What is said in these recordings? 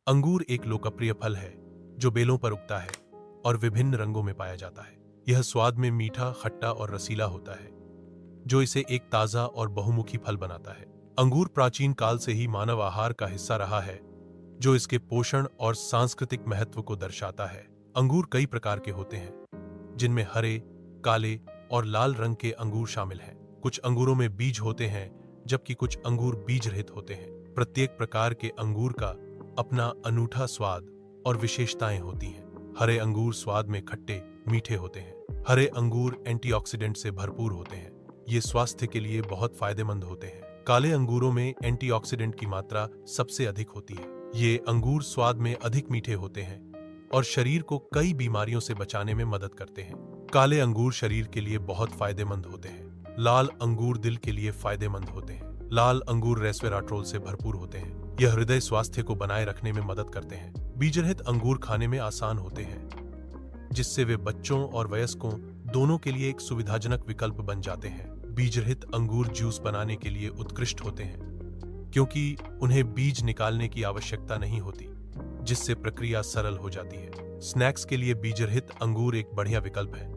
अंगूर एक लोकप्रिय फल है जो बेलों पर उगता है और विभिन्न रंगों में पाया जाता है। यह स्वाद में मीठा, खट्टा और रसीला होता है, जो इसे एक ताजा और बहुमुखी फल बनाता है। अंगूर प्राचीन काल से ही मानव आहार का हिस्सा रहा है, जो इसके पोषण और सांस्कृतिक महत्व को दर्शाता है। अंगूर कई प्रकार के होते हैं, जिनमें हरे, काले और लाल रंग के अंगूर शामिल हैं। कुछ अंगूरों में बीज होते हैं, जबकि कुछ अंगूर बीज रहित होते हैं। प्रत्येक प्रकार के अंगूर का अपना अनूठा स्वाद और विशेषताएं होती हैं। हरे अंगूर स्वाद में खट्टे, मीठे होते हैं। हरे अंगूर एंटीऑक्सीडेंट से भरपूर होते हैं। ये स्वास्थ्य के लिए बहुत फायदेमंद होते हैं। काले अंगूरों में एंटीऑक्सीडेंट की मात्रा सबसे अधिक होती है। ये अंगूर स्वाद में अधिक मीठे होते हैं और शरीर को कई बीमारियों से बचाने में मदद करते हैं। काले अंगूर शरीर के लिए बहुत फायदेमंद होते हैं। लाल अंगूर दिल के लिए फायदेमंद होते हैं। लाल अंगूर रेस्वेराट्रोल से भरपूर होते हैं। यह हृदय स्वास्थ्य को बनाए रखने में मदद करते हैं। बीजरहित अंगूर खाने में आसान होते हैं, जिससे वे बच्चों और वयस्कों दोनों के लिए एक सुविधाजनक विकल्प बन जाते हैं। बीजरहित अंगूर जूस बनाने के लिए उत्कृष्ट होते हैं, क्योंकि उन्हें बीज निकालने की आवश्यकता नहीं होती, जिससे प्रक्रिया सरल हो जाती है। स्नैक्स के लिए बीजरहित अंगूर एक बढ़िया विकल्प है,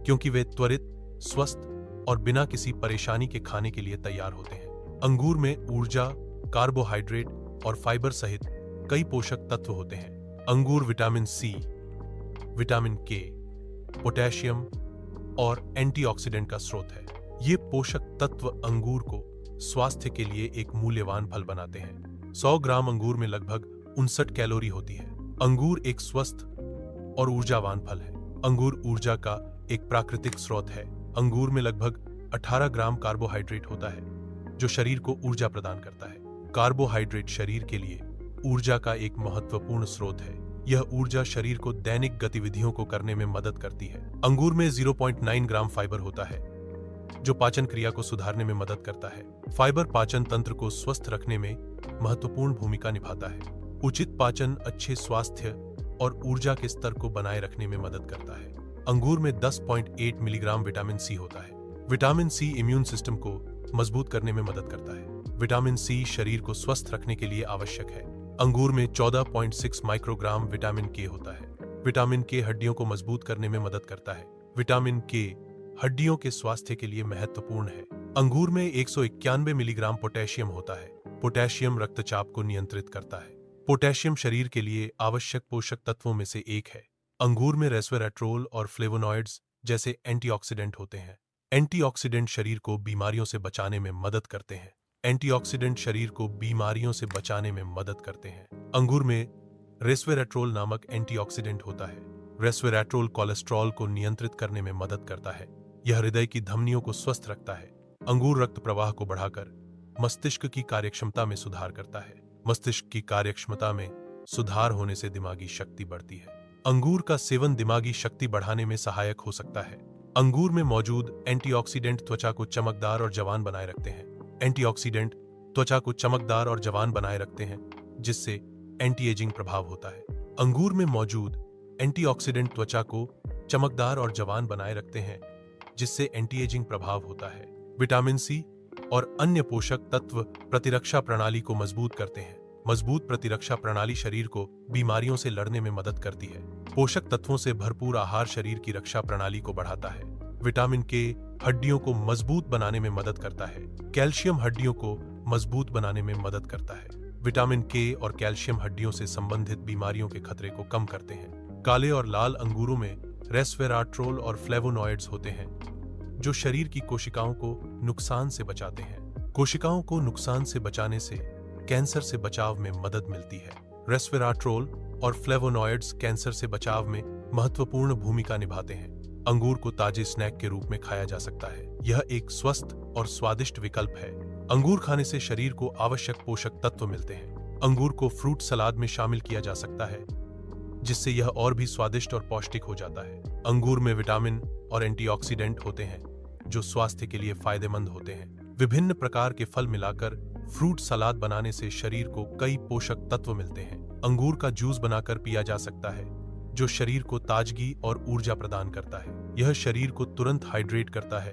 क्योंकि वे त्वरित, स्वस्थ और बिना किसी परेशानी के खाने के लिए तैयार होते हैं। अंगूर में ऊर्जा, कार्बोहाइड्रेट और फाइबर सहित कई पोषक तत्व होते हैं। अंगूर विटामिन सी, विटामिन के, पोटेशियम और एंटीऑक्सीडेंट का स्रोत है। ये पोषक तत्व अंगूर को स्वास्थ्य के लिए एक मूल्यवान फल बनाते हैं। 100 ग्राम अंगूर में लगभग 59 कैलोरी होती है। अंगूर एक स्वस्थ और ऊर्जावान फल है। अंगूर ऊर्जा का एक प्राकृतिक स्रोत है। अंगूर में लगभग 18 ग्राम कार्बोहाइड्रेट होता है, जो शरीर को ऊर्जा प्रदान करता है। कार्बोहाइड्रेट शरीर के लिए ऊर्जा का एक महत्वपूर्ण स्रोत है। यह ऊर्जा शरीर को दैनिक गतिविधियों को करने में मदद करती है। अंगूर में 0.9 ग्राम फाइबर होता है, जो पाचन क्रिया को सुधारने में मदद करता है। फाइबर पाचन तंत्र को स्वस्थ रखने में महत्वपूर्ण भूमिका निभाता है। उचित पाचन अच्छे स्वास्थ्य और ऊर्जा के स्तर को बनाए रखने में मदद करता है। अंगूर में 10.8 मिलीग्राम विटामिन सी होता है। विटामिन सी इम्यून सिस्टम को मजबूत करने में मदद करता है। विटामिन सी शरीर को स्वस्थ रखने के लिए आवश्यक है। अंगूर में 14.6 माइक्रोग्राम विटामिन के होता है। विटामिन के हड्डियों को मजबूत करने में मदद करता है। विटामिन के हड्डियों के स्वास्थ्य के लिए महत्वपूर्ण है। अंगूर में 191 मिलीग्राम पोटेशियम होता है। पोटेशियम रक्तचाप को नियंत्रित करता है। पोटेशियम शरीर के लिए आवश्यक पोषक तत्वों में से एक है। अंगूर में रेस्वेराट्रोल और फ्लेवोनॉइड्स जैसे एंटीऑक्सीडेंट होते हैं। एंटीऑक्सीडेंट शरीर को बीमारियों से बचाने में मदद करते हैं। एंटीऑक्सीडेंट शरीर को बीमारियों से बचाने में मदद करते हैं। अंगूर में रेस्वेराट्रोल नामक एंटीऑक्सीडेंट होता है। रेस्वेराट्रोल कोलेस्ट्रॉल को नियंत्रित करने में मदद करता है। यह हृदय की धमनियों को स्वस्थ रखता है। अंगूर रक्त प्रवाह को बढ़ाकर मस्तिष्क की कार्यक्षमता में सुधार करता है। मस्तिष्क की कार्यक्षमता में सुधार होने से दिमागी शक्ति बढ़ती है। अंगूर का सेवन दिमागी शक्ति बढ़ाने में सहायक हो सकता है। अंगूर में मौजूद एंटीऑक्सीडेंट त्वचा को चमकदार और जवान बनाए रखते हैं। एंटीऑक्सीडेंट त्वचा को चमकदार और जवान बनाए रखते हैं, जिससे एंटी एजिंग प्रभाव होता है। अंगूर में मौजूद एंटीऑक्सीडेंट त्वचा को चमकदार और जवान बनाए रखते हैं, जिससे एंटी एजिंग प्रभाव होता है। विटामिन सी और अन्य पोषक तत्व प्रतिरक्षा प्रणाली को मजबूत करते हैं। मजबूत प्रतिरक्षा प्रणाली शरीर को बीमारियों से लड़ने में मदद करती है। पोषक तत्वों से भरपूर आहार शरीर की रक्षा प्रणाली को बढ़ाता है। विटामिन के हड्डियों को मजबूत बनाने में मदद करता है। कैल्शियम हड्डियों को मजबूत बनाने में मदद करता है। विटामिन के और कैल्शियम हड्डियों से संबंधित बीमारियों के खतरे को कम करते हैं। काले और लाल अंगूरों में रेस्वेराट्रोल और फ्लेवोनॉइड्स होते हैं, जो शरीर की कोशिकाओं को नुकसान से बचाते हैं। कोशिकाओं को नुकसान से बचाने से कैंसर से बचाव में मदद मिलती है। रेस्वेराट्रोल और फ्लेवोनॉइड्स कैंसर से बचाव में महत्वपूर्ण भूमिका निभाते हैं। अंगूर को ताजे स्नैक के रूप में खाया जा सकता है। यह एक स्वस्थ और स्वादिष्ट विकल्प है। अंगूर खाने से शरीर को आवश्यक पोषक तत्व मिलते हैं। अंगूर को फ्रूट सलाद में शामिल किया जा सकता है, जिससे यह और भी स्वादिष्ट और पौष्टिक हो जाता है। अंगूर में विटामिन और एंटीऑक्सीडेंट होते हैं, जो स्वास्थ्य के लिए फायदेमंद होते हैं। विभिन्न प्रकार के फल मिलाकर फ्रूट सलाद बनाने से शरीर को कई पोषक तत्व मिलते हैं। अंगूर का जूस बनाकर पिया जा सकता है, जो शरीर को ताजगी और ऊर्जा प्रदान करता है। यह शरीर को तुरंत हाइड्रेट करता है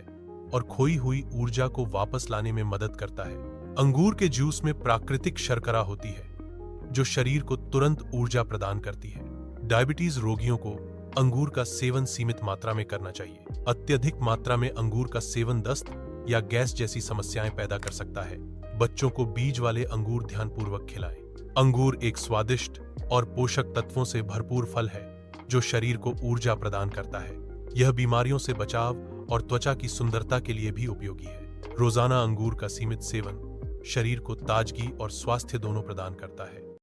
और खोई हुई ऊर्जा को वापस लाने में मदद करता है। अंगूर के जूस में प्राकृतिक शर्करा होती है, जो शरीर को तुरंत ऊर्जा प्रदान करती है। डायबिटीज रोगियों को अंगूर का सेवन सीमित मात्रा में करना चाहिए। अत्यधिक मात्रा में अंगूर का सेवन दस्त या गैस जैसी समस्याएं पैदा कर सकता है। बच्चों को बीज वाले अंगूर ध्यानपूर्वक खिलाएं। अंगूर एक स्वादिष्ट और पोषक तत्वों से भरपूर फल है जो शरीर को ऊर्जा प्रदान करता है। यह बीमारियों से बचाव और त्वचा की सुंदरता के लिए भी उपयोगी है। रोजाना अंगूर का सीमित सेवन शरीर को ताजगी और स्वास्थ्य दोनों प्रदान करता है।